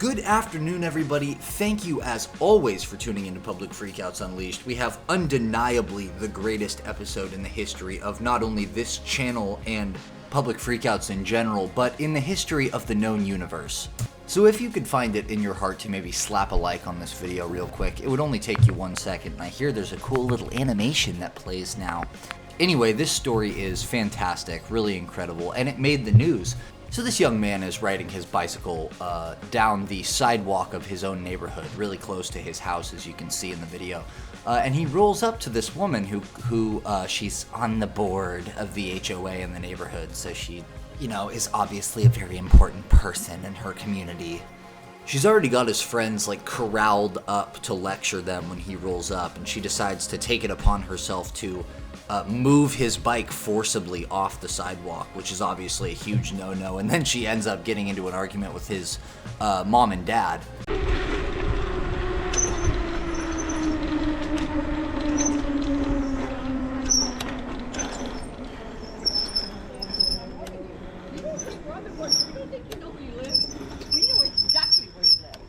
Good afternoon, everybody. Thank you, as always, for tuning into Public Freakouts Unleashed. We have undeniably the greatest episode in the history of not only this channel and Public Freakouts in general, but in the history of the known universe. So if you could find it in your heart to maybe slap a like on this video real quick, it would only take you 1 second, and I hear there's a cool little animation that plays now. Anyway, this story is fantastic, really incredible, and it made the news. So this young man is riding his bicycle down the sidewalk of his own neighborhood, really close to his house, as you can see in the video. And he rolls up to this woman who she's on the board of the HOA in the neighborhood, so she, you know, is obviously a very important person in her community. She's already got his friends, like, corralled up to lecture them when he rolls up, and she decides to take it upon herself to move his bike forcibly off the sidewalk, which is obviously a huge no-no, and then she ends up getting into an argument with his mom and dad.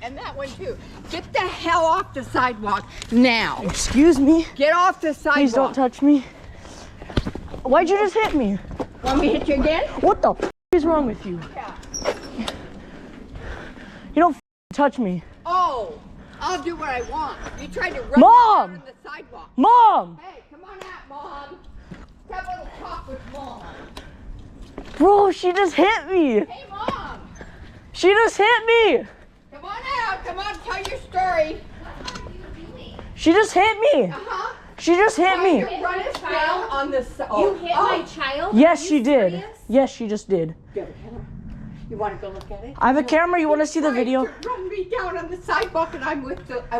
And that one too. Get the hell off the sidewalk now. Excuse me? Get off the sidewalk. Please don't touch me. Why'd you just hit me? Want me to hit you again? What the f is wrong with you? Yeah. You don't touch me. Oh, I'll do what I want. You tried to run Mom! on the sidewalk. Mom! Hey, come on out, Mom. Have a little talk with Mom. Bro, she just hit me. Hey, Mom. She just hit me. Come on out. Come on, tell your story. She just hit me. Uh-huh. She just hit me. You run us down on the sidewalk. You hit my child? Yes, she did. Yes, she just did. You have a camera? You want to go look at it? I have a camera. You want to see the video? Tried to run me down on the sidewalk, and I'm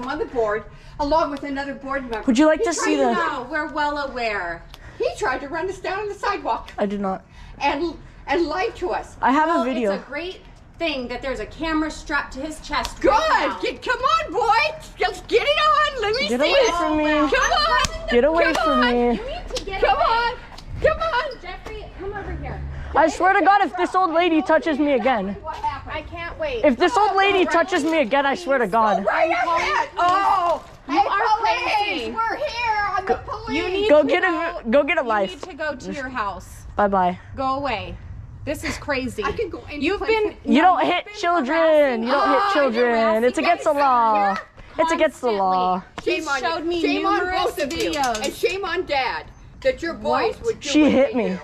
on the board, along with another board member. Would you like to see the... No, we're well aware. He tried to run us down on the sidewalk I did not. and lied to us. I have Well, a video. It's a great thing that there's a camera strapped to his chest. Good. Right now. Come on, boy. Just get it on. Let me Get see away it. from me. Come on. Get away Come from on. me. You need to get Come away. on. Come on. Jeffrey, come over here. I swear to God, if this old lady touches me again. What happened? I can't wait. If this old lady touches me again, I swear to God. Right ahead. Oh. You Hey, are police. crazy. We're here on the police. You need Go to get a You life. need to go to your house. Bye-bye. Go away. This is crazy. I can go any You've place been. You no, don't you've hit been children. harassing- You don't hit Oh, children. you're It's against the law. It's against the law. Shame on showed you. me Shame on numerous both of you. videos. And shame on Dad that your boys would do She what hit they me. do.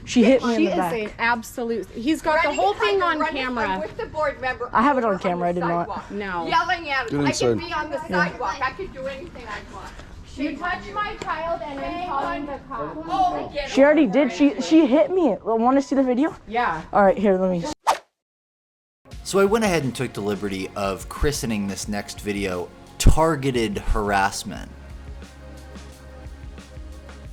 She hit me in She the is back. an absolute. He's got the Ready whole to try thing to on run us camera. with the board member I have it on over camera, I the did not. sidewalk. No. Yelling at him. Get I can inside. be on the sidewalk. I can do anything I want. You touched my child and I'm calling the cops. Oh, get She already did. She hit me. Want to see the video? Yeah. All right, here, let me. So I went ahead and took the liberty of christening this next video Targeted Harassment.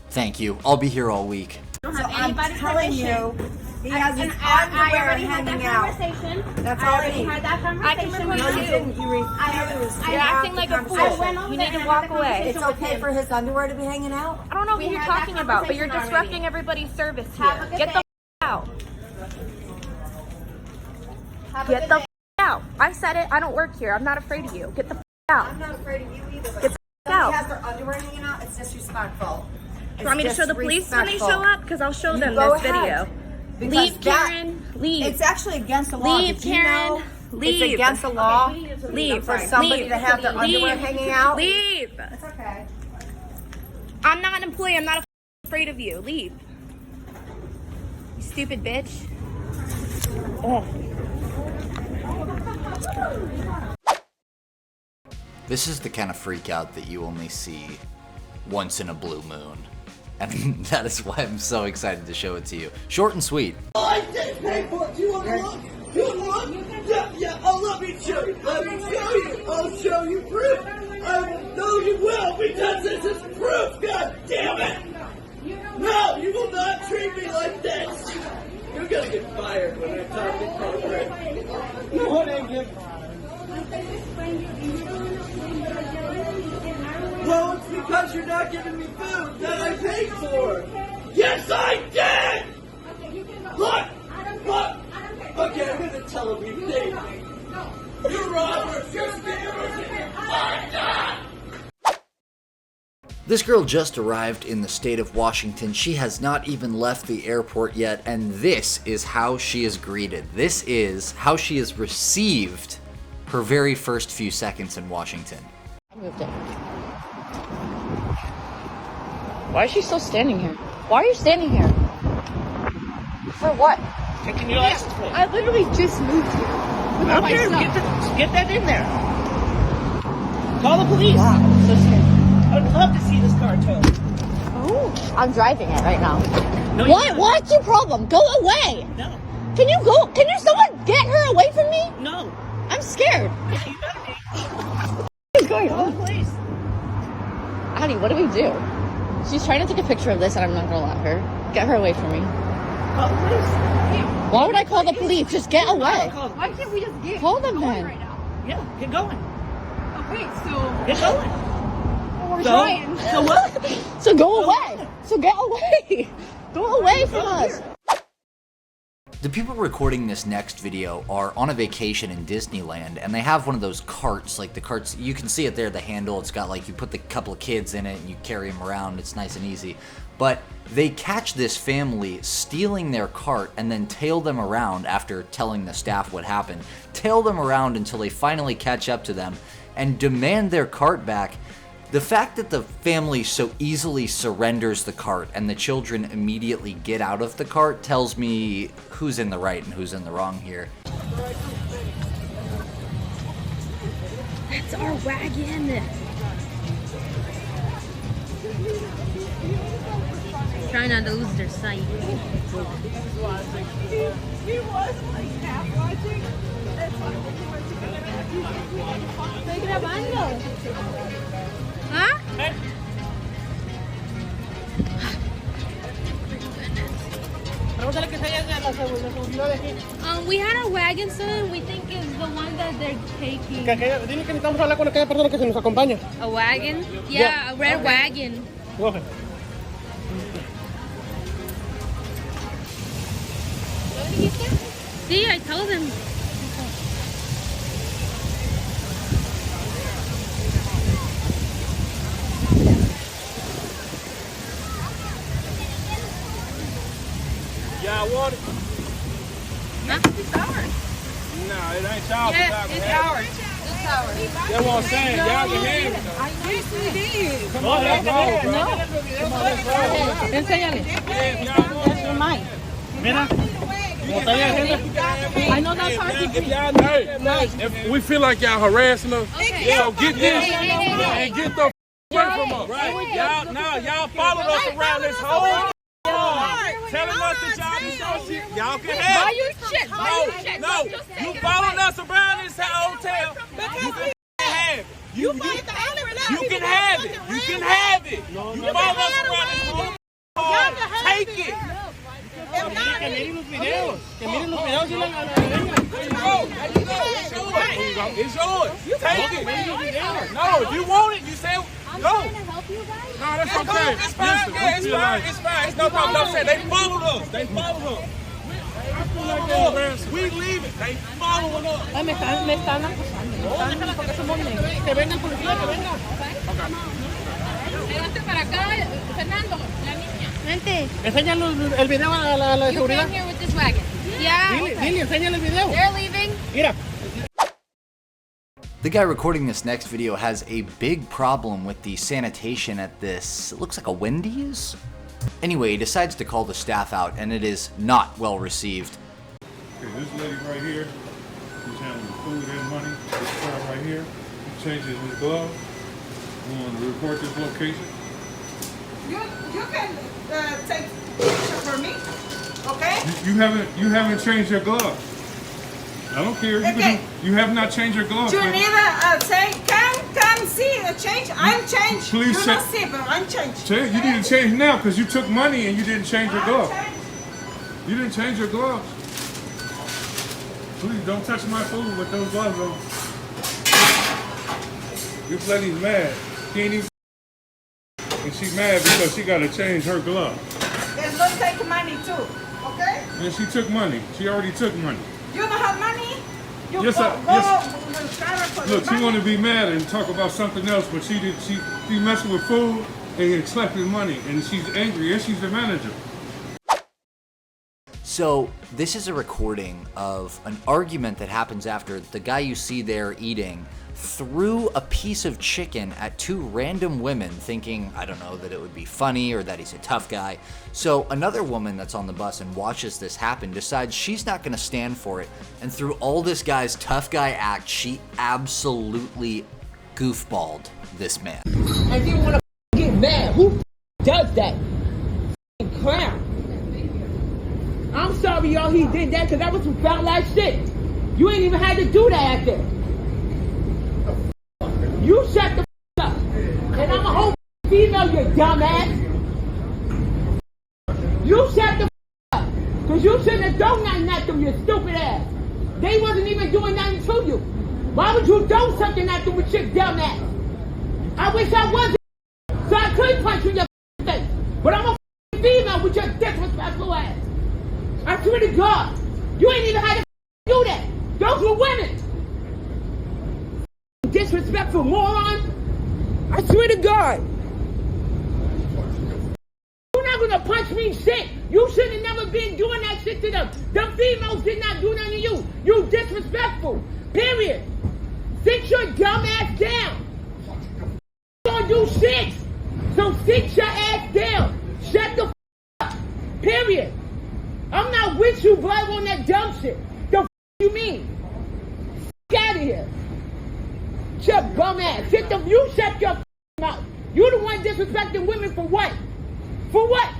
Thank you. I'll be here all week. I'm telling you, he has his underwear hanging out. That's already. had that conversation No, you didn't. You refused. You're acting like a fool. You need to walk away. It's okay for his underwear to be hanging out? I don't know what you're talking about, but you're disrupting everybody's service here. Get the out. Get the out. I said it. I don't work here. I'm not afraid of you. Get the out. I'm not afraid of you either. Get the He out. has their underwear hanging out. It's disrespectful. You want me to show the police when they show up? Because I'll show them go this ahead. video. Because Leave, that- Karen. Leave. It's actually against the law. Leave, Did you Karen. know Leave. It's against the law Leave. for somebody Leave. to have their underwear Leave. hanging out. Leave. It's okay. I'm not an employee. I'm not afraid of you. Leave. You stupid bitch. Oh. This is the kind of freak out that you only see once in a blue moon. And that is why I'm so excited to show it to you. Short and sweet. I did pay for it. Do you want to look? Do you want to look? Yeah. Oh, let me show you. Let me show you. I'll show you proof. No, you will, because this is proof. God damn it. No, you will not treat me like this. You're gonna get fired when I talk to corporate. You want to get... Well, it's because you're not giving me food that I paid for. Yes, I did. Look. Okay, I'm gonna tell him you did. You robbers! You stealers! My God! This girl just arrived in the state of Washington. She has not even left the airport yet, and this is how she is greeted. This is how she is received her very first few seconds in Washington. I moved it. Why is she still standing here? Why are you standing here? For what? Taking your license plate. I literally just moved here. Okay, get that in there. Call the police. Wow, so scary. I'd love to see this car too. Oh, I'm driving it right now. No, What? What's your problem? Go away. No. Can you go? Can you someone get her away from me? No. I'm scared. Yeah, you better be. What's going Call on? the police. Addie, what do we do? She's trying to take a picture of this and I'm not gonna let her. Get her away from me. Call the police. Why would I call the police? Just get away. Call them. Why can't we just get Call them going then. right now? Yeah, get going. Okay, so Get going. we're So, trying. so what? So go away. So get away. Go away from us. The people recording this next video are on a vacation in Disneyland, and they have one of those carts, like the carts, you can see it there, the handle, it's got like, you put the couple of kids in it and you carry them around, it's nice and easy. But they catch this family stealing their cart and then tail them around after telling the staff what happened. Tail them around until they finally catch up to them and demand their cart back. The fact that the family so easily surrenders the cart and the children immediately get out of the cart tells me who's in the right and who's in the wrong here. That's our wagon. Try not to lose their sight. He was like half watching. Estoy grabando. Huh? We had a wagon, so we think is the one that they're taking. Dile que necesitamos hablar con aquella persona que se nos acompaña. A wagon? Yeah, a red wagon. Go ahead. See, I told him. Y'all want it? Huh? It's ours. No, it ain't y'all. Yes, it's ours. It's ours. That's what I'm saying. Y'all can have it. Yes, we did. Come on, let's roll, bro. Enséñale. Yeah, y'all want it. Mine. Mira. Como está bien, gente. I know that's hard to If y'all know, if we feel like y'all harassing us, Okay. so get this Hey. and get the away from us. Right? Y'all followed us around this whole telling us that y'all do some shit. Y'all can have it. No, you followed us around this hotel. You can have it. You can have it. You can have it. You followed us around this whole take it. Que miren los videos. Que miren los videos y la It's yours. Take it. No, if you want it, you say go. No, that's okay. It's fine. Yeah, it's fine. It's fine. It's no problem. Don't say they followed us. They followed us. We leave it. They following us. Ay, me están acusando. Porque somos negros. Que venga el policía, que venga. Llegaste para acá, Fernando, la niña. Vente. Enséñale el video a la de You seguridad. came here with this wagon. Yeah. Dile, enséñale el video. They're leaving. Mira. The guy recording this next video has a big problem with the sanitation at this, it looks like a Wendy's? Anyway, he decides to call the staff out, and it is not well received. Okay, this lady right here, she's handling the food and money. This guy right here, he changes his glove. We want to report this location. You can take picture for me, okay? You haven't changed your glove. I don't care. Okay. You have not changed your glove. You need a change. Can see a change. I'm changed. Please you check. not see, but I'm changed. You need to change now because you took money and you didn't change your I'm glove. changed. You didn't change your gloves. Please don't touch my food with those gloves on. This lady's mad. She ain't even. And she's mad because she got to change her glove. There's no take money too, okay? And she took money. She already took money. You don't have money? Yes, Look, she want to be mad and talk about something else, but she messing with food and collecting money, and she's angry, and she's the manager. So this is a recording of an argument that happens after the guy you see there eating threw a piece of chicken at two random women thinking, I don't know, that it would be funny or that he's a tough guy. So another woman that's on the bus and watches this happen decides she's not going to stand for it, and through all this guy's tough guy act, she absolutely goofballed this man. And you want to get mad. Who does that? Clown. I'm sorry, y'all, he did that because that was some foul ass shit. You ain't even had to do that out there. You shut the up. And I'm a whole female, you dumbass. You shut the up. Because you shouldn't have done nothing at them, you stupid ass. They wasn't even doing nothing to you. Why would you do something at them with your dumbass? I wish I wasn't. So I could punch you in your face. But I'm a female with your disrespectful ass. I swear to God, you ain't even had to do that. Those were women. Disrespectful moron. I swear to God. You're not gonna punch me shit. You should have never been doing that shit to them. The females did not do nothing to you. You disrespectful. Period. Sit your dumb ass down. You don't do shit. So sit your ass down. Shut the up. Period. I'm not with you, blood, on that dumb shit. The you mean? Get out of here. Shut bum ass. You shut your mouth. You the one disrespecting women for what? For what?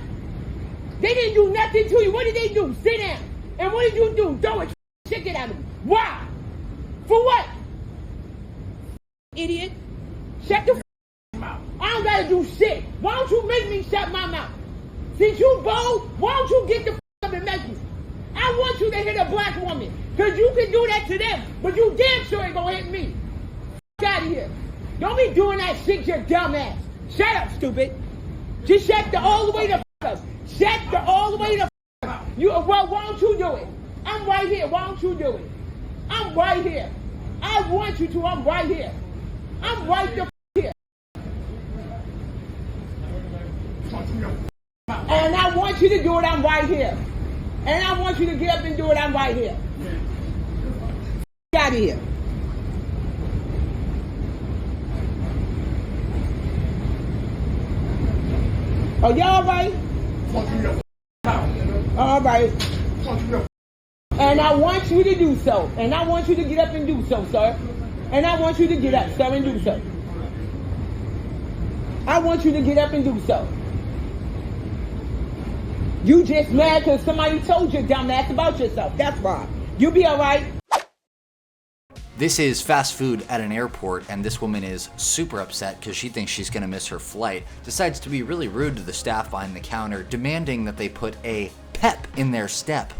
They didn't do nothing to you. What did they do? Sit down. And what did you do? Throw a chicken at them. Why? For what? Idiot. Shut the mouth. I don't gotta do shit. Why don't you make me shut my mouth? Since you bold, why don't you get the up and make me? I want you to hit a black woman. Because you can do that to them. But you damn sure ain't gonna hit me. Out of here. Don't be doing that shit, you dumb ass. Shut up, stupid. Just shut the all the way the up. Shut the all the way the up. Well, why don't you do it? I'm right here. Why don't you do it? I'm right here. I want you to. I'm right here. I'm right the here. And I want you to do it. I'm right here. And I want you to get up and do it. I'm right here. Get out of here. Are y'all right? All right. And I want you to do so. And I want you to get up and do so, sir. And I want you to get up, sir, and do so. I want you to get up and do so. You just mad because somebody told you dumbass about yourself. That's why. You be all right. This is fast food at an airport, and this woman is super upset because she thinks she's going to miss her flight, decides to be really rude to the staff behind the counter, demanding that they put a pep in their step.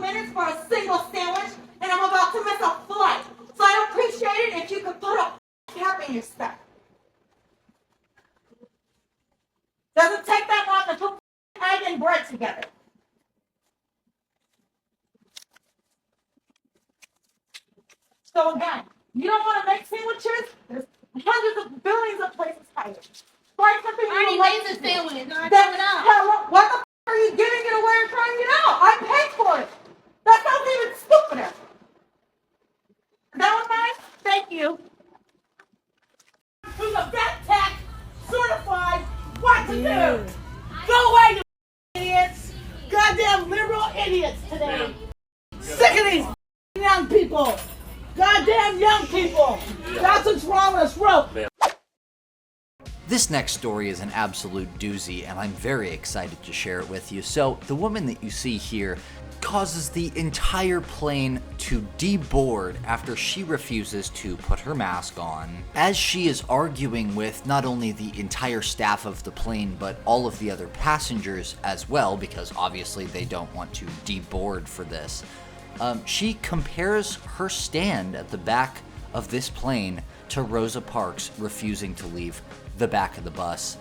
Minutes for a single sandwich, and I'm about to miss a flight. So I appreciate it if you could put a pep in your step. Doesn't take that long to put egg and bread together. So again, you don't want to make sandwiches? There's hundreds of billions of places hired. Find something you like to do. Then what the f*** are you giving it away and trying it out? I paid for it. That sounds even stupider. That one nice? Thank you. Who's a vet tech, certified, what to do? Go away, you idiots. Goddamn liberal idiots today. Sick of these young people. Goddamn young people! That's what's wrong with us, bro! This next story is an absolute doozy, and I'm very excited to share it with you. So, the woman that you see here causes the entire plane to deboard after she refuses to put her mask on, as she is arguing with not only the entire staff of the plane, but all of the other passengers as well, because obviously they don't want to deboard for this. She compares her stand at the back of this plane to Rosa Parks refusing to leave the back of the bus.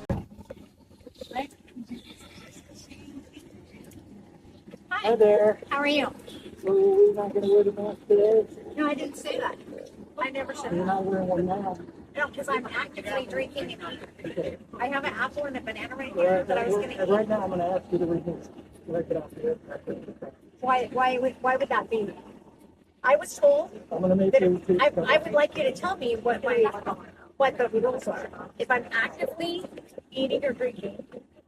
Hi there. How are you? So we're not going to wear the mask today? No, I didn't say that. I never said You're that. not wearing one now. No, because I'm actively drinking. Okay. I have an apple and a banana right Well, here that I was going to eat. right now, I'm going to ask you to remove. Like it off here. Why would that be? I was told I'm going to make that you. I would like you to tell me what the rules are. If I'm actively eating or drinking,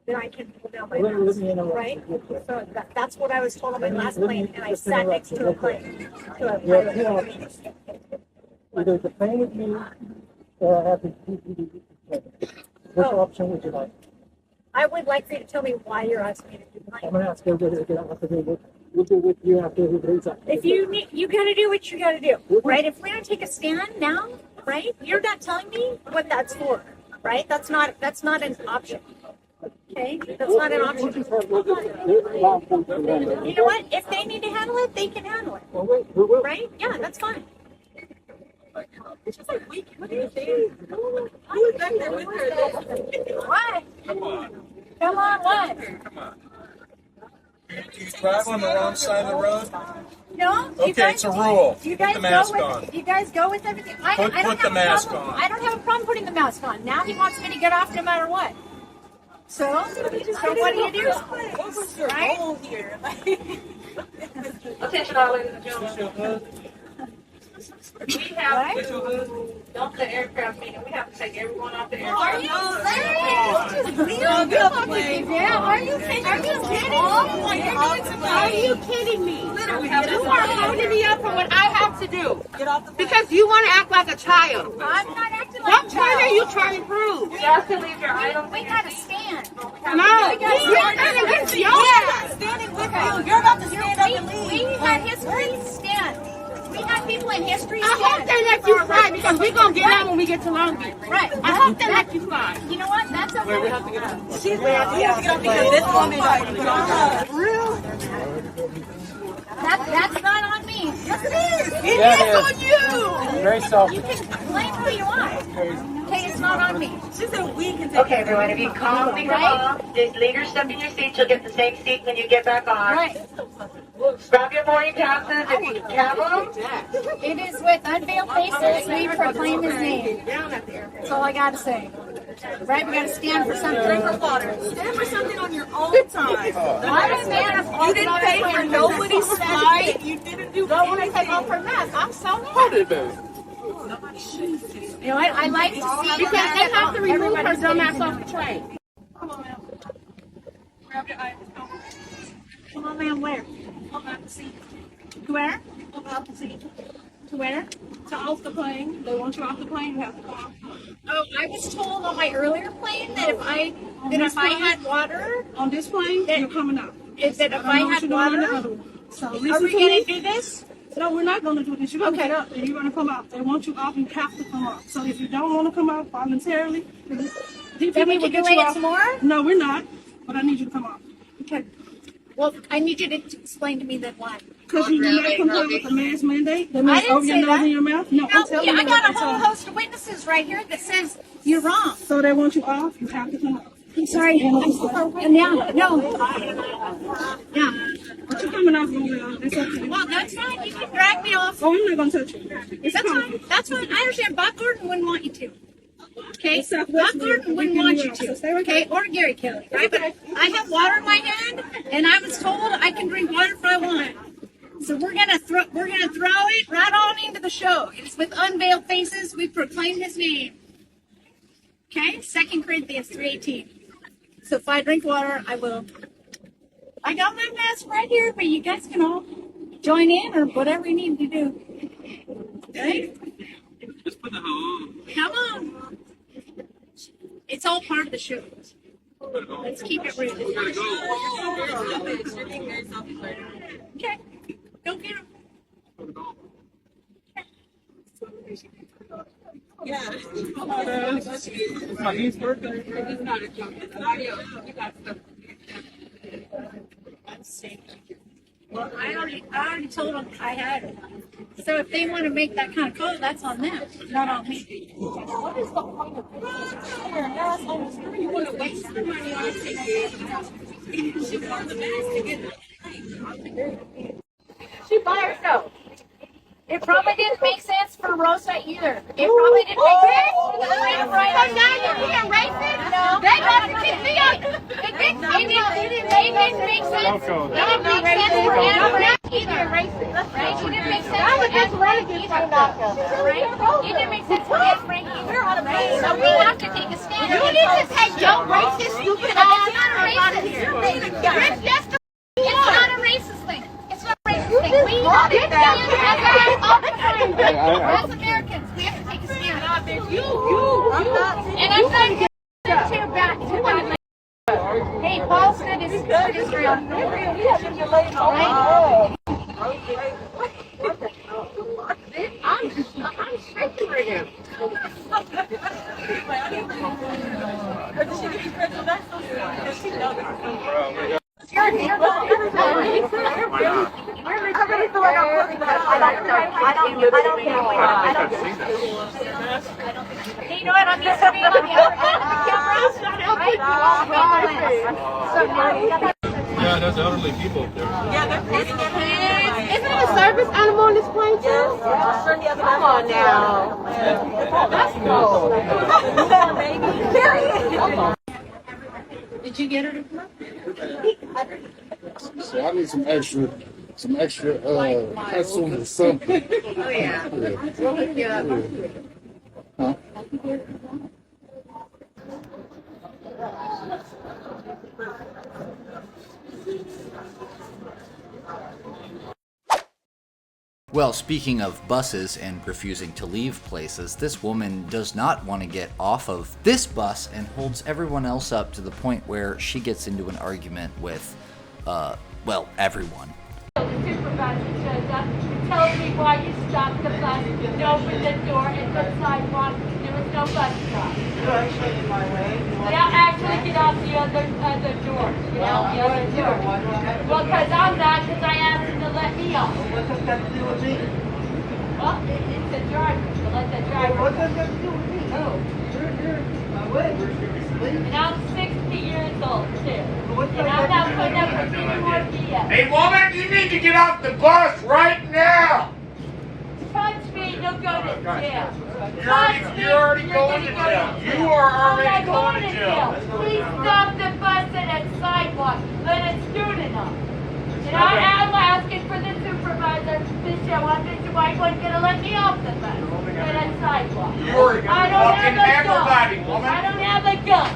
then I can pull down my mask, right? So that's what I was told on my last plane, and I sat next to a plane. Either the plane with me, or I have to keep Which option would you like? I would like for you to tell me why you're asking me to do I'm going to ask everybody to get out of the way. We'll do with you after everybody's up. If you need, you got to do what you got to do, right? If we're going to take a stand now, right? You're not telling me what that's for, right? That's not an option. Okay, that's not an option. You know what? If they need to handle it, they can handle it. Right? Yeah, that's fine. It's just like, what do you think? Who is back there with her? What? Come on. Come on, what? Come on. Do you drive on the wrong side of the road? No. Okay, it's a rule. You Put guys the mask go on. with. You guys go with everything. I don't Put the have mask a problem. on. I don't have a problem putting the mask on. Now he wants me to get off no matter what. So what do you do? What was your goal here? Attention, all ladies and gentlemen. We have to dump the aircraft meeting. We have to take everyone off the aircraft. Are you serious? Yeah. Are you kidding? Are you kidding me? You are holding me up for what I have to do. Because you want to act like a child. I'm not acting like What a point child. are you trying to prove? You have to leave your items. We gotta stand. No, you're standing with yours. Standing with you. You're about to stand up and leave. We had history stand. We had people in history I stand. hope they let you fly because we're going to get out when we get to Long Beach. Right. I hope they let you fly. You know what? That's okay. We have to get out. She's because this woman That's not on me. Yes, it is. It is on you. Very You selfish. can blame who you want. Okay, it's not on me. She said we can take Okay, everyone, if you calmly come off, just leave your stuff in your seat. You'll get the same seat when you get back on. Right. Grab your boarding passes if you have them. It is with unveiled faces we proclaim his name. That's all I gotta say. Right? We gotta stand for something. Drink for water. stand for something on your own time. I'm a man. You didn't pay for nobody's flight. You didn't do Don't want to take off her mask. I'm so mad. You know what? I like to see Because they have to remove her dumbass off the train. Come on, ma'am. Grab your items. Come on, ma'am. Where? Come out the seat. To where? Come out the seat. To where? To off the plane. They want you off the plane. You have to come off. Oh, I was told on my earlier plane that if I had water, On this plane, you're coming out. if I had water, So are listen we to gonna me. do this? No, we're not going to do this. You're going to Okay. get up and you're going to come out. They want you off. You have to come out. So if you don't want to come out voluntarily, Then we DPD can will do get you it off. some more? No, we're not. But I need you to come out. Okay. Well, I need you to explain to me then why. Because you did not comply with the mask mandate. That I means didn't over your say nose that. and your mouth. No, I'm telling Yeah, you I got a what they whole told me. host of witnesses right here that says you're wrong. So they want you off. You have to come out. I'm sorry. And now, no. Yeah. But you're coming off. It's okay. Well, that's fine. You can drag me off. Oh, I'm not going to touch you. It's That's comfy. fine. That's fine. I understand. Bob Gordon wouldn't want you to. Okay? It's Southwest Bob Gordon Maine. wouldn't We want can you do it. to. Stay right Okay? there. Or Gary Kelly. Right? But I have water in my hand, and I was told I can drink water if I want. So we're gonna throw it right on into the show. It's with unveiled faces. We proclaim his name. Okay? 2 Corinthians 3:18. So if I drink water, I will. I got my mask right here, but you guys can all join in or whatever you need to do. Okay? Just put the hoe on. Come on. It's all part of the show. Let's keep it real. Okay. Go get him. Yeah. It's my niece's birthday. It's not a joke. It's an audio. You got stuff. Well, I already told them I had it. So if they want to make that kind of call, that's on them, not on me. What is the point of this? You want to waste your money on tickets. She wants the mask to get She by herself. It probably didn't make sense for Rosa either. It probably didn't make sense for the freedom riders. So now you're being racist? No. They got to kick me out. It didn't make sense. It didn't make sense for Anna either. Right? It didn't make sense for Anna Frank either. Right? It didn't make sense for Anna Frank either. Right? So we have to take a stand. You need to say, don't racist, stupid ass. It's not a racist. It's not a racist thing. It's not a racist thing. We have to stand all the time. As Americans, we have to take a stand. And I'm not going to back to that. Hey, Paul stood Israel. Right? I'm straight for him. Did she give you credit for that? Because she knows this. You're really feel like I'm putting that. I don't Hey, you know what? I'm used to being on the other end of the camera. Yeah, there's elderly people up there. Yeah, they're pissing at me. Isn't it a service animal on this plane too? Come on now. That's cool. Period. Did you get her to come up? So I need some extra pretzels or something. Oh, yeah. We'll hook you up. Huh? Well, speaking of buses and refusing to leave places, this woman does not want to get off of this bus and holds everyone else up to the point where she gets into an argument with, well, everyone. The supervisor shows up and tells me why you stopped the bus and opened the door and the sidewalk. There was no bus stop. You're actually in my way. Now actually get out the other door. Get out the other door. Well, because I'm not, because I asked him to let me off. What's that got to do with me? Well, it's the driver. So let the driver. What's that got to do with me? Oh, you're my way. And I'm 60 years old, too. And I'm not putting up with any more BS. Hey, woman, you need to get off the bus right now. Touch me, you'll go to jail. You're already going to jail. You are already going to jail. Please stop the bus at a sidewalk. Let a student off. And I'm asking for the supervisor to show up as to why he wasn't going to let me off the bus at a sidewalk. You're fucking aggravating, woman. I don't have a gun.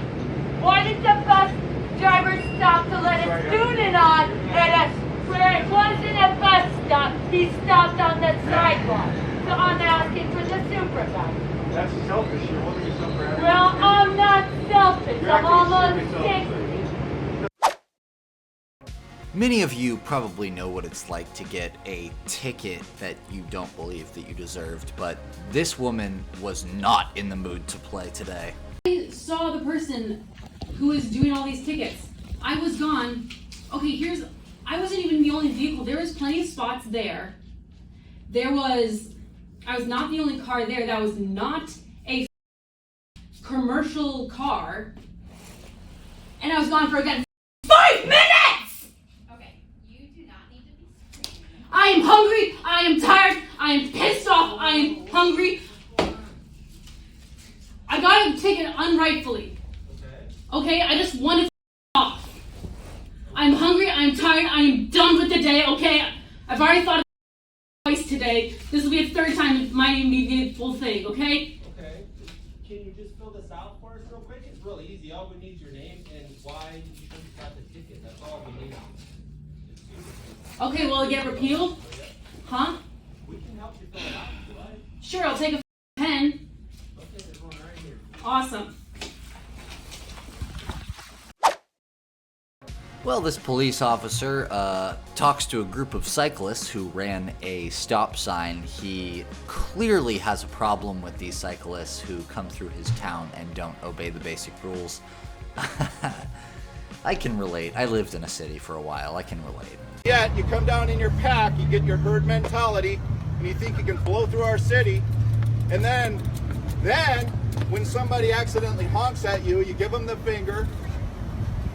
Why did the bus driver stop to let a student on at where it wasn't a bus stop? He stopped on the sidewalk. So I'm asking for the supervisor. That's selfish. You're holding yourself for Well, I'm not selfish. I'm almost 60. Many of you probably know what it's like to get a ticket that you don't believe that you deserved, but this woman was not in the mood to play today. I saw the person who was doing all these tickets. I was gone. Okay, I wasn't even the only vehicle. There was plenty of spots there. I was not the only car there. That was not a commercial car. And I was gone for again 5 minutes! Okay, you do not need to be screaming. I am hungry. I am tired. I am pissed off. I am hungry. I got a ticket unrightfully. Okay, I just wanted to off. I'm hungry. I'm tired. I am done with the day. Okay, I've already thought of it twice today. This will be a third time. It might even be the full thing. Okay. Okay. Can you just fill this out for us real quick? It's real easy. All we need is your name and why you got the ticket. That's all we need. Okay. Will it get repealed? Huh? We can help you fill it out if you like. Sure. I'll take a pen. Okay, there's one right here. Awesome. Well, this police officer talks to a group of cyclists who ran a stop sign. He clearly has a problem with these cyclists who come through his town and don't obey the basic rules. I can relate. I lived in a city for a while. I can relate. Yet, you come down in your pack, you get your herd mentality, and you think you can flow through our city, and then when somebody accidentally honks at you, you give them the finger,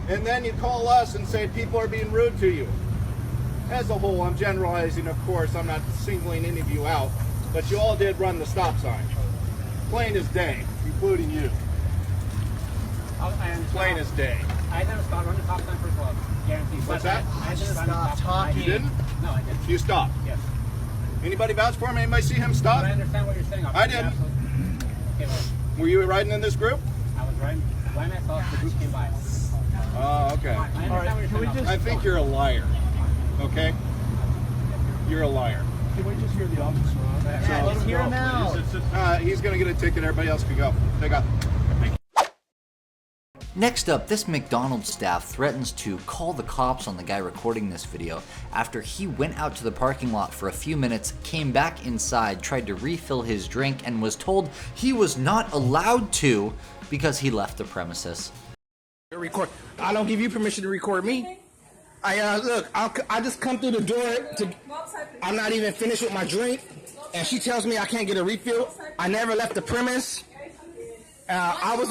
and then you call us and say people are being rude to you. as a whole, I'm generalizing, of course, I'm not singling any of you out, but you all did run the stop sign. Plain as day, including you. Plain as day. I never stopped running the stop sign for club. Guaranteed. What's that? I didn't stop talking. You didn't? No, I didn't. You stopped? Yes. Anybody vouch for him? Anybody see him stop? But I understand what you're saying. I didn't. Okay, well, were you riding in this group? I was riding. When I saw the group came by. Oh, okay. All right, I think you're a liar. Okay? You're a liar. Can we just hear the officer? So, Let's hear him out. He's going to get a ticket. Everybody else can go. Take off. Next up, this McDonald's staff threatens to call the cops on the guy recording this video after he went out to the parking lot for a few minutes, came back inside, tried to refill his drink, and was told he was not allowed to because he left the premises. Record. I don't give you permission to record me. Look, I just come through the door I'm not even finished with my drink, and she tells me I can't get a refill. I never left the premise. I was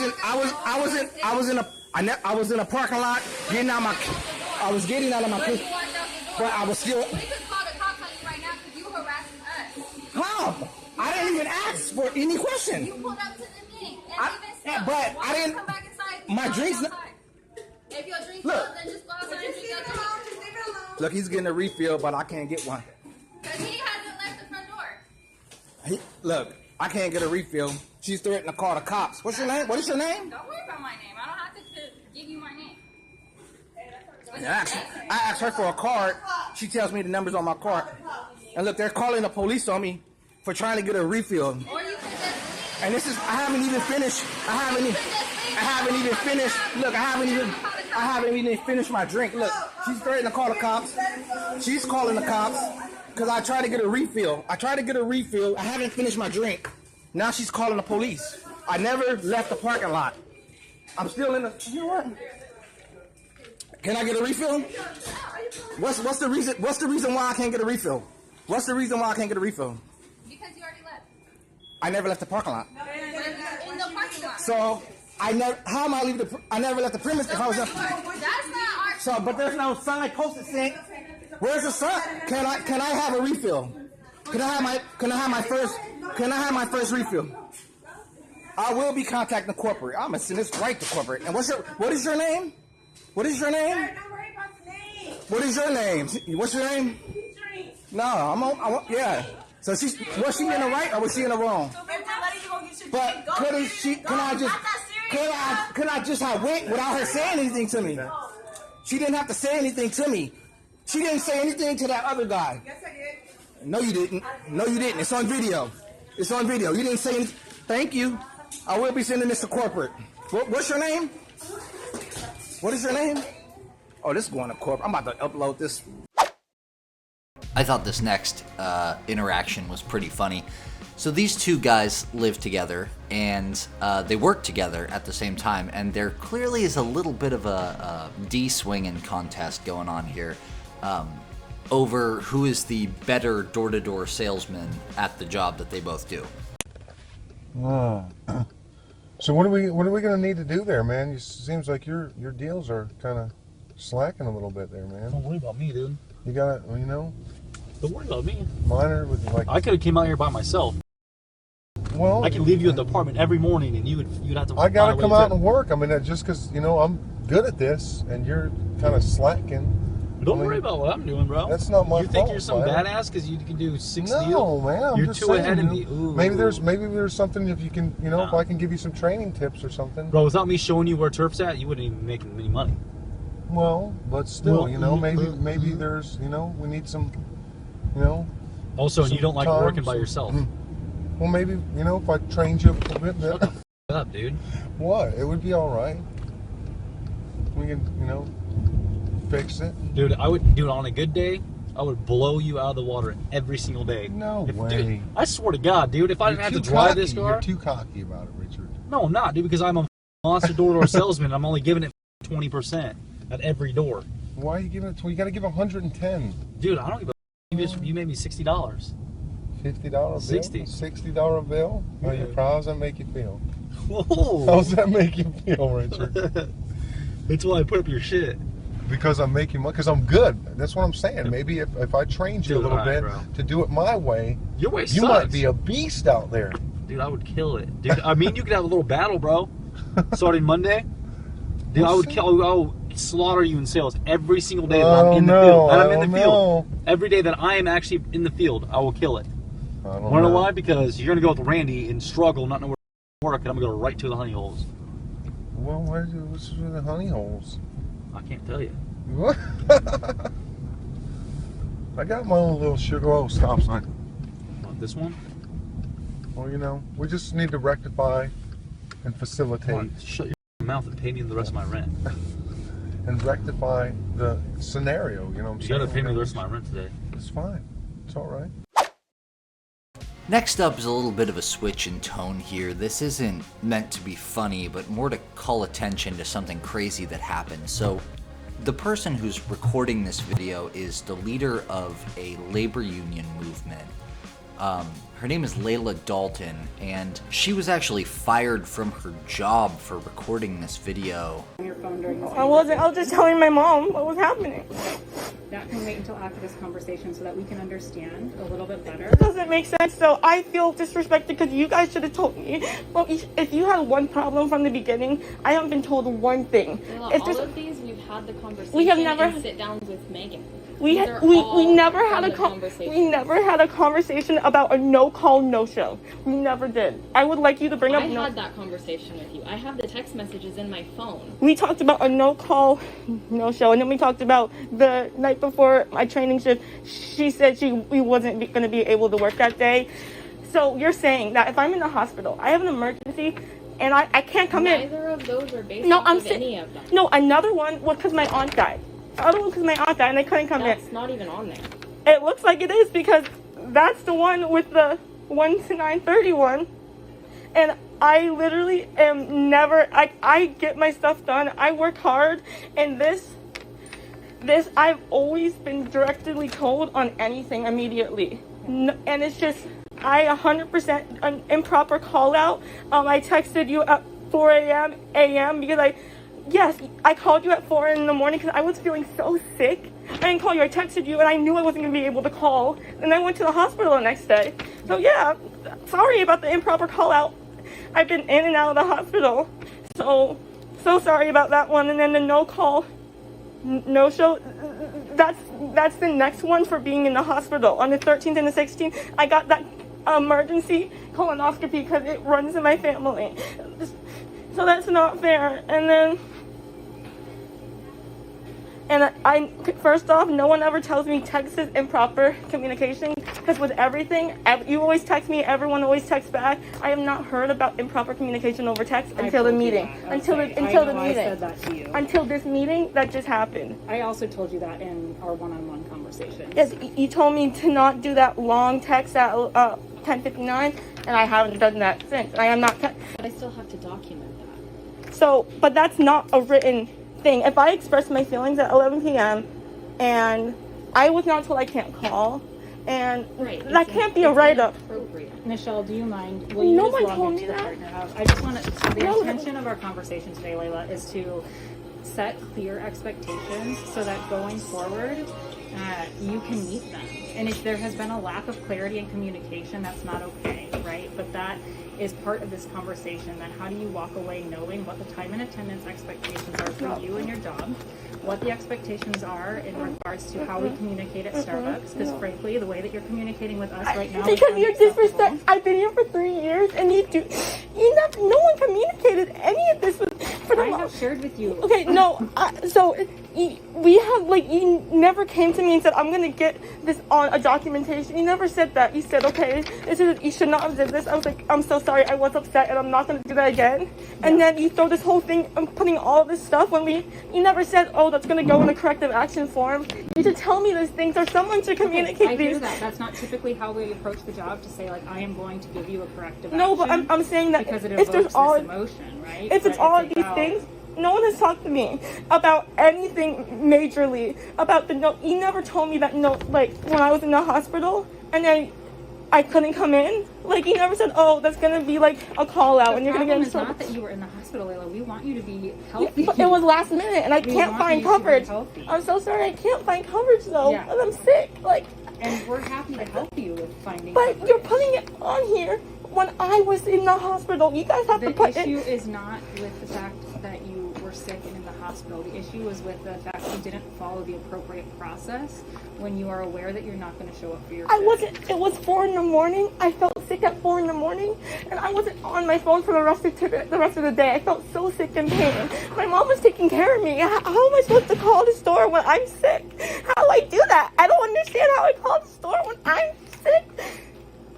in a parking lot getting out my. I was getting out of my place, but I was still. We could call the cops on you right now because you harassing us. How? I didn't even ask for any question. You pulled up to the thing, and but I didn't. Come back inside. My drink's not. If your drink's Look. filled, then just go outside and drink your drink. Just leave it alone. Look, he's getting a refill, but I can't get one. Because he hasn't left the front door. Look, I can't get a refill. She's threatening to call the cops. What's your name? What is your name? Don't worry about my name. I don't have to give you my name. I asked her for a card. She tells me the numbers on my card. And look, they're calling the police on me for trying to get a refill. Or you can just leave. And this is, I haven't even finished. I haven't even finished. Look, I haven't even finished my drink. Look, she's threatening to call the cops. She's calling the cops because I tried to get a refill. I haven't finished my drink. Now she's calling the police. I never left the parking lot. I'm still in the. You know what? Can I get a refill? What's the reason? What's the reason why I can't get a refill? What's the reason why I can't get a refill? Because you already left. I never left the parking lot. In the parking lot. So I never. How am I leaving the? I never left the premise if I was. That's not our. So, but there's no sign posted saying. Where's the sign? Can I have a refill? Can I have my first refill? I will be contacting the corporate. I'm gonna send this right to corporate. And what is your name? What is your name? What is your name? What's your name? No, yeah. So was she in the right or was she in the wrong? But can I just have went without her saying anything to me? She didn't have to say anything to me. She didn't say anything to that other guy. Yes, I did. No, you didn't. No, you didn't. It's on video. It's on video. You didn't say anything. Thank you. I will be sending this to corporate. What's your name? What is your name? Oh, this is going to corporate. I'm about to upload this. I thought this next interaction was pretty funny. So these two guys live together, and they work together at the same time, and there clearly is a little bit of a D-swinging contest going on here over who is the better door-to-door salesman at the job that they both do. So what are we going to need to do there, man? It seems like your deals are kind of slacking a little bit there, man. Don't worry about me, dude. You got to, Don't worry about me. Monitor with like. I could have came out here by myself. Well, I could leave you at the apartment every morning, and you'd have to. I got to come out and work. I mean, just because I'm good at this, and you're kind of slacking. Don't worry about what I'm doing, bro. That's not my fault. You think you're some badass because you can do 6 deals? No, man. I'm you're just too saying, ahead of me. Ooh. Maybe there's something if you can, if I can give you some training tips or something. Bro, without me showing you where turf's at, you wouldn't even make any money. Well, but still, maybe there's, we need some, Also, some you don't like working by yourself. Well, maybe, if I trained you a bit. Shut the f up, dude. What? It would be all right. We can, fix it. Dude, I would do it on a good day. I would blow you out of the water every single day. No way. Dude, I swear to God, dude, if I didn't have to drive this car. You're too cocky about it, Richard. No, I'm not, dude, because I'm a monster door-to-door salesman. I'm only giving it 20% at every door. Why are you giving it? You got to give 110. Dude, I don't give a. You made me $60. $50 bill? 60. $60 bill? How does that make you feel? Whoa. How does that make you feel, Richard? That's why I put up your shit. because I'm making money, because I'm good. That's what I'm saying. Maybe if I trained you a little bit to do it my way, your way you might be a beast out there. Dude, I would kill it. Dude, I mean, you could have a little battle, bro. Starting Monday. Dude, I would slaughter you in sales every single day that I'm in the field. And I'm in the field. Every day that I am actually in the field, I will kill it. I don't Want to know why? Because you're going to go with Randy and struggle, not know where to work, and I'm going to go right to the honey holes. Well, what's with the honey holes? I can't tell you. What? I got my own little sugar oil stop sign. What, this one? Well, you know, we just need to rectify and facilitate. On, shut your mouth and pay me the rest of my rent. And rectify the scenario, you know what I'm saying? You gotta pay me the rest of my rent today. It's fine. It's alright. Next up is a little bit of a switch in tone here. This isn't meant to be funny, but more to call attention to something crazy that happened. So, the person who's recording this video is the leader of a labor union movement. Her name is Dalton, and she was actually fired from her job for recording this video. I wasn't. I was just telling my mom what was happening. That can wait until after this conversation so that we can understand a little bit better. It doesn't make sense. So I feel disrespected because you guys should have told me. Well, if you had one problem from the beginning, I haven't been told one thing. Well, it's all just, of these we've had the conversation. We have never and sit downs with Megan. We never had a conversation. We never had a conversation about a no-call, no-show. We never did. I would like you to bring up. I had that conversation with you. I have the text messages in my phone. We talked about a no-call, no-show, and then we talked about the night before my training shift. She said we wasn't going to be able to work that day. So you're saying that if I'm in the hospital, I have an emergency, and I can't come in. Neither of those are based off of any of them. No, another one was because my aunt died. The other one because my aunt died and they couldn't come in. That's not even on there. It looks like it is because that's the one with the 1 to 9:31. And I literally am never, I get my stuff done. I work hard, and this I've always been directly told on anything immediately. No, and it's just, I 100% an improper call out. I texted you at 4 a.m. because yes, I called you at 4 in the morning because I was feeling so sick. I didn't call you, I texted you, and I knew I wasn't going to be able to call. And I went to the hospital the next day. So yeah, sorry about the improper call out. I've been in and out of the hospital. So sorry about that one. And then the no call, no show, that's the next one for being in the hospital. On the 13th and the 16th, I got that emergency colonoscopy because it runs in my family. So that's not fair. And I first off, no one ever tells me text is improper communication, because with everything, you always text me, everyone always texts back. I have not heard about improper communication over text until the meeting. Until the meeting. I said that to you. Until this meeting that just happened. I also told you that in our one-on-one conversation. Yes, you told me to not do that long text at 10:59, and I haven't done that since. I am not. But I still have to document that. So, but that's not a written thing. If I express my feelings at 11 p.m. and I was not told I can't call, and that can't be a write-up. Michelle, do you mind? Will you No just one log told into me the that. partner house? I just want to. So the intention of our conversation today, Layla, is to set clear expectations so that going forward, you can meet them. And if there has been a lack of clarity and communication, that's not okay, right? But that is part of this conversation. Then how do you walk away knowing what the time and attendance expectations are for you and your job, what the expectations are in regards to how we communicate at Starbucks, because frankly, the way that you're communicating with us right now, because you're disrespectful. I've been here for 3 years, and no one communicated any of this for the I have shared with you. Okay, no, so we have, you never came to me and said, I'm going to get this on a documentation. You never said that. You said, okay, you should not have did this. I was like, I'm so sorry, I was upset, and I'm not going to do that again. And then you throw this whole thing, I'm putting all this stuff when you never said, oh, that's going to go in a corrective action form. You should tell me these things, or someone should communicate I these. hear that. That's not typically how we approach the job, to say, I am going to give you a corrective action. No, but I'm saying that because it if there's evokes all this emotion, right? If it's all of these things, no one has talked to me about anything majorly about the no. You never told me that when I was in the hospital, and then I couldn't come in. Like, you never said, oh, that's gonna be like a call out and you're gonna get in trouble. The problem is not that you were in the hospital, Layla. We want you to be healthy. Yeah, but it was last minute and I can't find coverage. I'm so sorry, I can't find coverage though. Yeah. And I'm sick. Like, and we're happy to help you with finding but coverage. you're putting it on here when I was in the hospital. You guys have to put it. The issue is not with the fact that you were sick and in the hospital. The issue is with the fact you didn't follow the appropriate process when you are aware that you're not going to show up for your I wasn't. It was 4 in the morning. I felt sick at 4 in the morning, and I wasn't on my phone for the rest of the day. I felt so sick and pain. My mom was taking care of me. How am I supposed to call the store when I'm sick? How do I do that? I don't understand how I call the store when I'm sick.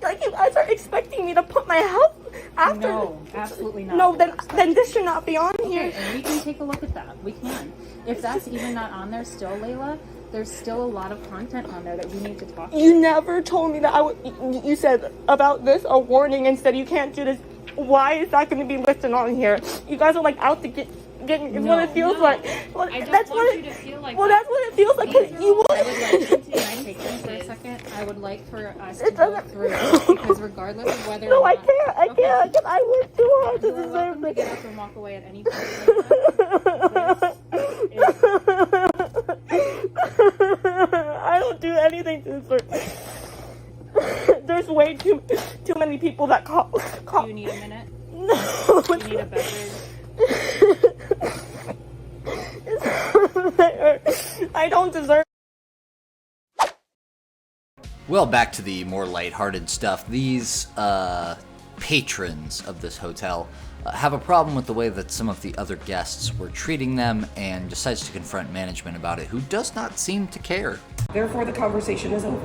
Like, you guys are expecting me to put my health after. No, absolutely not. No, then this should not be on here. Okay, and we can take a look at that. We can. If that's even not on there still, Layla, there's still a lot of content on there that we need to talk about. You never told me that I would. You said about this a warning and said you can't do this. Why is that going to be listed on here? You guys are like out to get. It's what it feels like. Well, I don't that's want what you to feel like well, that's what it feels like. Cause you want. I would like to take this for a second. I would like for us to go through because regardless of whether No, or I not, can't. I can't. Because I worked too hard to deserve to this. get up and walk away at any point. I don't do anything to deserve. There's way too many people that call. Do you need a minute? No. Do you need a beverage? I don't deserve. Well, back to the more lighthearted stuff. These patrons of this hotel have a problem with the way that some of the other guests were treating them and decides to confront management about it, who does not seem to care. Therefore, the conversation is over.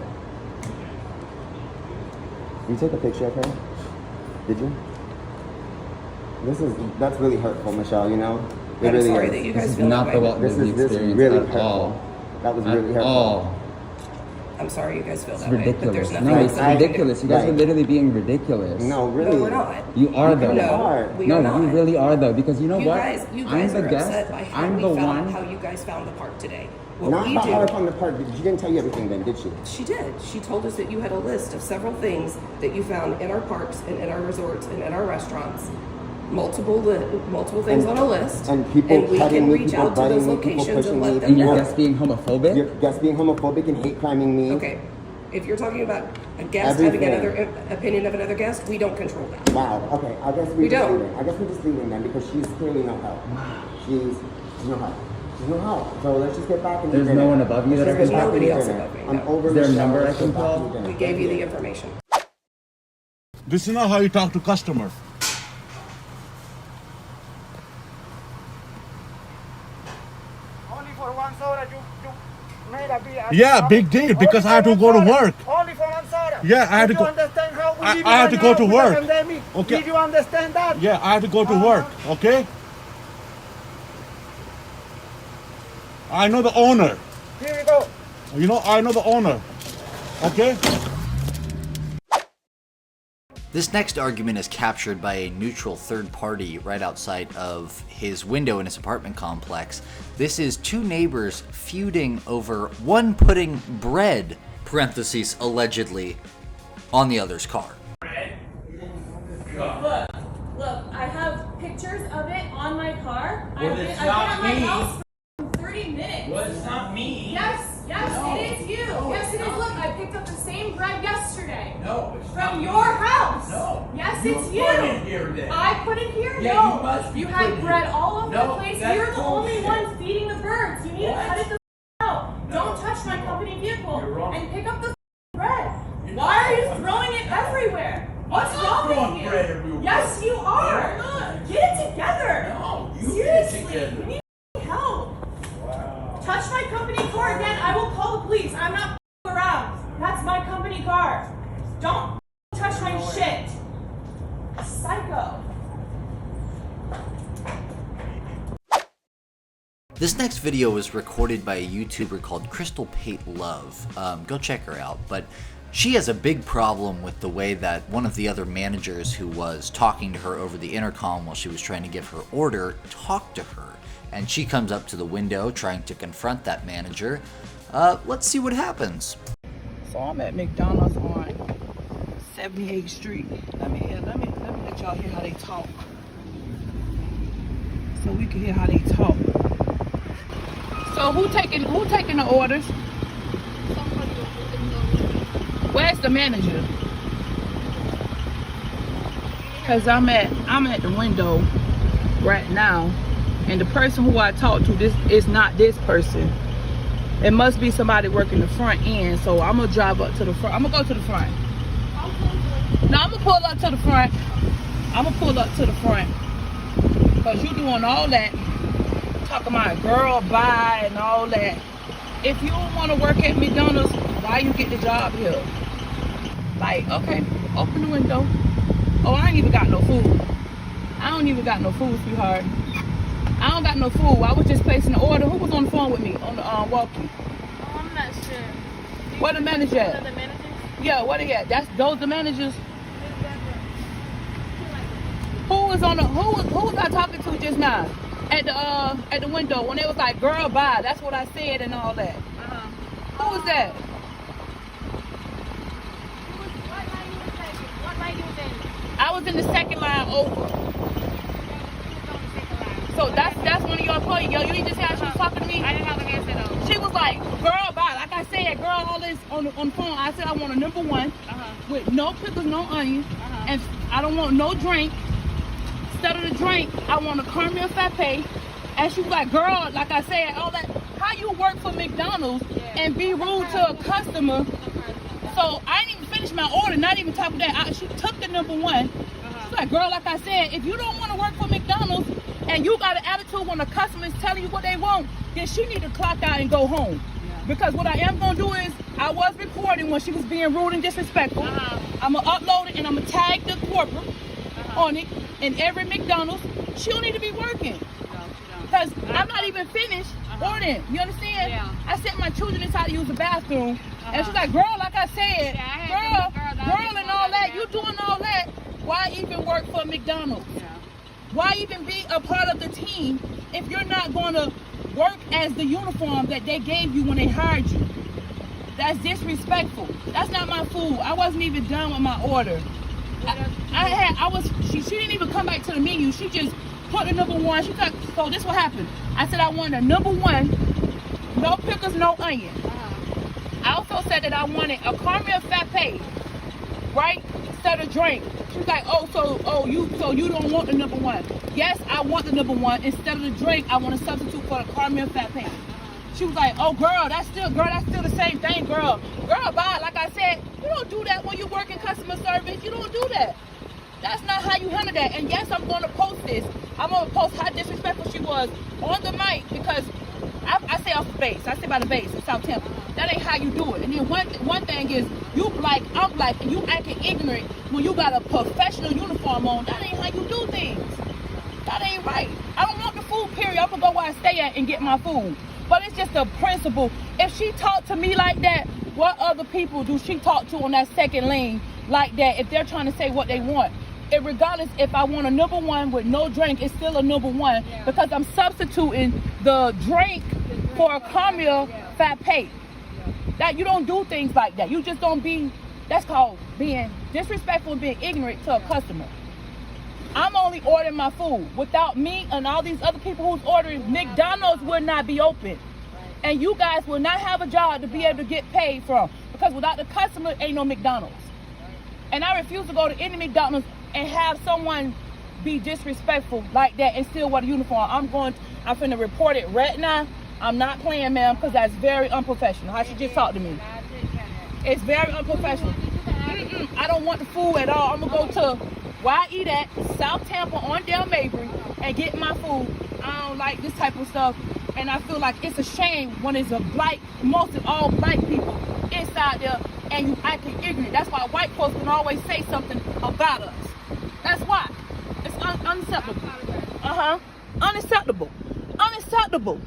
You took a picture of her? Did you? That's really hurtful, Michelle, you know? I'm sorry that you guys feel that way. This is really hurtful. That was really hurtful. I'm sorry you guys feel It's that way, but ridiculous. there's nothing No, else it's that we can do. ridiculous. You guys are literally being ridiculous. No, really. No, we're not. You are though. No, we no, are not. you really are though. Because you know You what? guys I'm the are guest. upset by how I'm we the found one. how you guys found the park today. What Not we about do. how I found the park. She didn't tell you everything then, did she? She did. She told us that you had a list of several things that you found in our parks and in our resorts and in our restaurants. Multiple things on a list. And people and we cutting can me, reach people out to biting those me, people locations pushing and me. let them know. Your guest being homophobic? Your guest being homophobic and hate criming me. Okay. If you're talking about a guest having another opinion of another guest, we don't control that. Wow. Okay. I guess We don't. leaving. I guess we're just leaving then because she's clearly no help. She's no help. She's no help. So let's just get back and There's no one above you that I There's can talk to? nobody else above me. I'm over. Is there a Michelle. number I Let's can get back call? to dinner. We gave you the information. This is not how you talk to customers. Only for one soda, you made a big. Yeah, big deal because I have to go to work. Only for one soda. Yeah, I have to Did go. you understand how we I live have to right go now to with the work. pandemic? Okay. Did you understand that? Yeah, I have to go to work. Okay. I know the owner. Here we go. You know, I know the owner. Okay. This next argument is captured by a neutral third party right outside of his window in his apartment complex. This is two neighbors feuding over one putting bread, parentheses, allegedly, on the other's car. Look, I have pictures of it on my car. Well, I've it's been not at my me. house for 30 minutes. Well, it's not me. Yes, No. it is you. No, Yes, it's it is. not. Look, I picked up the same bread yesterday. No, it's not From me. your house. No. Yes, You it's put you. it here then. I put it here? Yeah, no. you must be You putting had it bread here. all over No, the place. that's You're the only bullshit. one feeding the birds. You need What? to cut it the out. No. Don't touch my company vehicle. You're wrong. And pick up the bread. You're Why not- are you throwing it everywhere? What's I'm not wrong throwing with you? bread everywhere. Yes, you are. No, I'm not. Get it together. No, you Seriously, get it together. we need help. Touch my company car again, I will call the police. I'm not around. That's my company car. Don't touch my shit. Psycho. This next video was recorded by a YouTuber called Pate Love. Go check her out. But she has a big problem with the way that one of the other managers who was talking to her over the intercom while she was trying to give her order talked to her. And she comes up to the window trying to confront that manager. Let's see what happens. So I'm at McDonald's on 78th Street. Let me let y'all hear how they talk. So we can hear how they talk. So who taking the orders? Where's the manager? Cause I'm at the window right now, and the person who I talked to, this is not this person. It must be somebody working the front end. So I'm gonna drive up to the front. I'm gonna go to the front. No, I'm gonna pull up to the front. I'm gonna pull up to the front. Cause you doing all that, talking about girl bye and all that. If you don't want to work at McDonald's, why you get the job here? Like, okay, open the window. Oh, I ain't even got no food. I don't even got no food, sweetheart. I don't got no food. I was just placing the order. Who was on the phone with me on the walkie? Oh, I'm not sure. Where the manager at? The managers? Yeah, where they at? Those the managers. Who was I talking to just now? At the window when it was like, girl, bye. That's what I said and all that. Who was that? What line you was in? I was in the second line over. So that's one of your employees. Yo, you didn't just hear how she was talking to me? I didn't have an answer though. She was like, girl, bye. Like I said, girl, all this on the phone. I said I want a number one with no pickles, no onions, and I don't want no drink. Instead of the drink, I want a caramel frappe. And she was like, girl, like I said, all that. How you work for McDonald's and be rude to a customer? So I didn't even finish my order, not even top of that. She took the number one. She's like, girl, like I said, if you don't want to work for McDonald's and you got an attitude when a customer is telling you what they want, then she need to clock out and go home. Because what I am going to do is, I was recording when she was being rude and disrespectful. I'm going to upload it and I'm going to tag the corporate on it in every McDonald's. She don't need to be working. Because I'm not even finished ordering. You understand? Yeah. I sent my children inside to use the bathroom. And she's like, girl, like I said, girl and all that, you doing all that. Why even work for McDonald's? Yeah. Why even be a part of the team if you're not going to work as the uniform that they gave you when they hired you? That's disrespectful. That's not my food. I wasn't even done with my order. She didn't even come back to the menu. She just put the number one. She said, so this what happened. I said I wanted a number one, no pickles, no onion. I also said that I wanted a caramel frappe, right? Instead of drink. She was like, so you don't want the number one. Yes, I want the number one. Instead of the drink, I want a substitute for the caramel frappe. She was like, oh girl, that's still the same thing, girl. Girl, bye. Like I said, you don't do that when you work in customer service. You don't do that. That's not how you handle that. And yes, I'm going to post this. I'm going to post how disrespectful she was on the mic, because I say off the base. I say by the base in South Tampa. That ain't how you do it. And then one thing is, you black, I'm black, and you acting ignorant when you got a professional uniform on. That ain't how you do things. That ain't right. I don't want the food, period. I'm going to go where I stay at and get my food. But it's just a principle. If she talked to me like that, what other people do she talk to on that second lane like that if they're trying to say what they want? And regardless if I want a number one with no drink, it's still a number one, because I'm substituting the drink for a caramel frappe. That you don't do things like that. You just don't be, that's called being disrespectful and being ignorant to a customer. I'm only ordering my food. Without me and all these other people who's ordering, McDonald's would not be open. And you guys will not have a job to be able to get paid from. Because without the customer, ain't no McDonald's. And I refuse to go to any McDonald's and have someone be disrespectful like that and still wear the uniform. I'm finna report it right now. I'm not playing, ma'am, because that's very unprofessional. How she just talked to me. It's very unprofessional. I don't want the food at all. I'm gonna go to where I eat at, South Tampa on Del Mabry, and get my food. I don't like this type of stuff. And I feel like it's a shame when it's most of all black people inside there, and you acting ignorant. That's why white folks can always say something about us. That's why. It's unacceptable. Unacceptable. Unacceptable.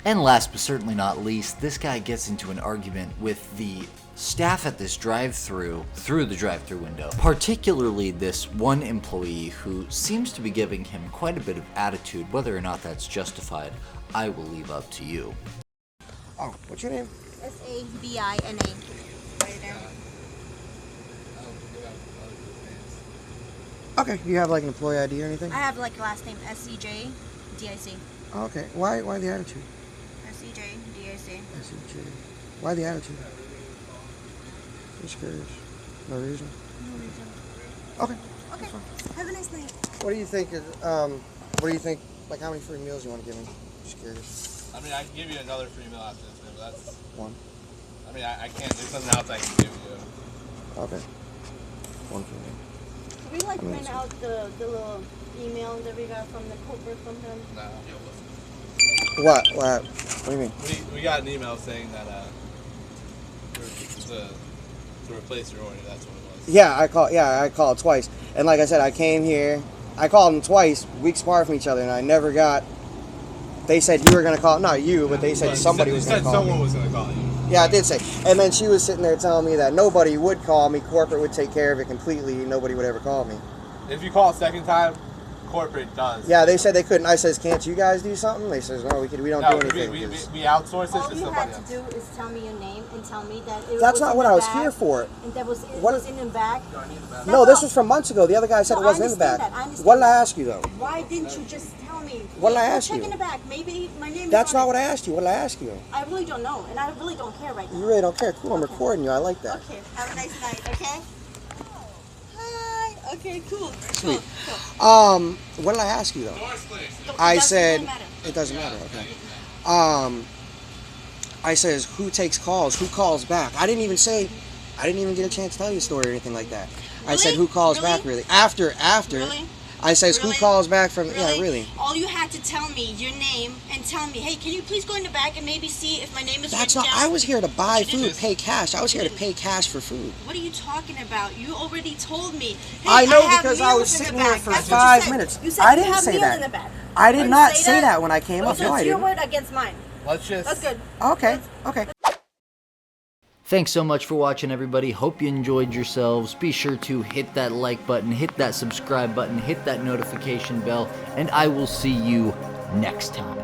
And last but certainly not least, this guy gets into an argument with the staff at this drive-thru through the drive-thru window. Particularly this one employee who seems to be giving him quite a bit of attitude. Whether or not that's justified, I will leave up to you. Oh, what's your name? S-A-B-I-N-A. Right there. Okay. You have like an employee ID or anything? I have like last name SCJ DIC. Oh, okay. Why the attitude? SCJ DIC. SCJ. Why the attitude? Just curious. No reason. No reason. Okay. Okay. Have a nice night. What do you think? What do you think? Like, how many free meals you want to give me? Just curious. I mean, I can give you another free meal after this, but that's One. I mean, I can't. There's something else I can give you. Okay. One free meal. Can we like print out the little email that we got from the corporate from them? No. What? What do you mean? We got an email saying that to replace your order. That's what it was. Yeah, I called twice, and like I said, I came here. I called them twice, weeks apart from each other, and I never got. They said you were gonna call, not you, but they said somebody was gonna call me. Someone was gonna call you. Yeah, I did say. And then she was sitting there telling me that nobody would call me. Corporate would take care of it completely. Nobody would ever call me. If you call a second time, corporate does. Yeah, they said they couldn't. I says, can't you guys do something? They says, no, we don't do anything. We outsource this All to you somebody had else. to do is tell me your name and tell me that it That's was not in what the I was bag, here for. And that was in the bag. No, this was from months ago. The other guy said it wasn't in the bag. What did I ask you, though? Why didn't you just tell me? What did I Hey, go ask check you? in the back. Maybe my name That's is on not it. what I asked you. What did I ask you? I really don't know, and I really don't care right now. You really don't care. Cool, I'm recording you. I like that. Okay, have a nice night, okay? Hi. Okay, cool. Sweet. Cool. What did I ask you, though? It I doesn't said, matter. it doesn't matter, okay. I says, who takes calls? Who calls back? I didn't even get a chance to tell you a story or anything like that. I said, who calls back, really? After. Really? I says, who calls back from, Really? yeah, really. All you had to tell me your name and tell me, hey, can you please go in the back and maybe see if my name is That's written not, down? I was here to buy food, pay cash. I was here to pay cash for food. What are you talking about? You already told me. Hey, I know have because I was meals in the sitting here bag. for That's what you 5 said. minutes. You said I you didn't have say meals that. in the bag. I did You not say say that when I came up. So No, I it's your didn't. word against mine. Let's just. That's good. Okay, okay. Thanks so much for watching, everybody. Hope you enjoyed yourselves. Be sure to hit that like button, hit that subscribe button, hit that notification bell, and I will see you next time.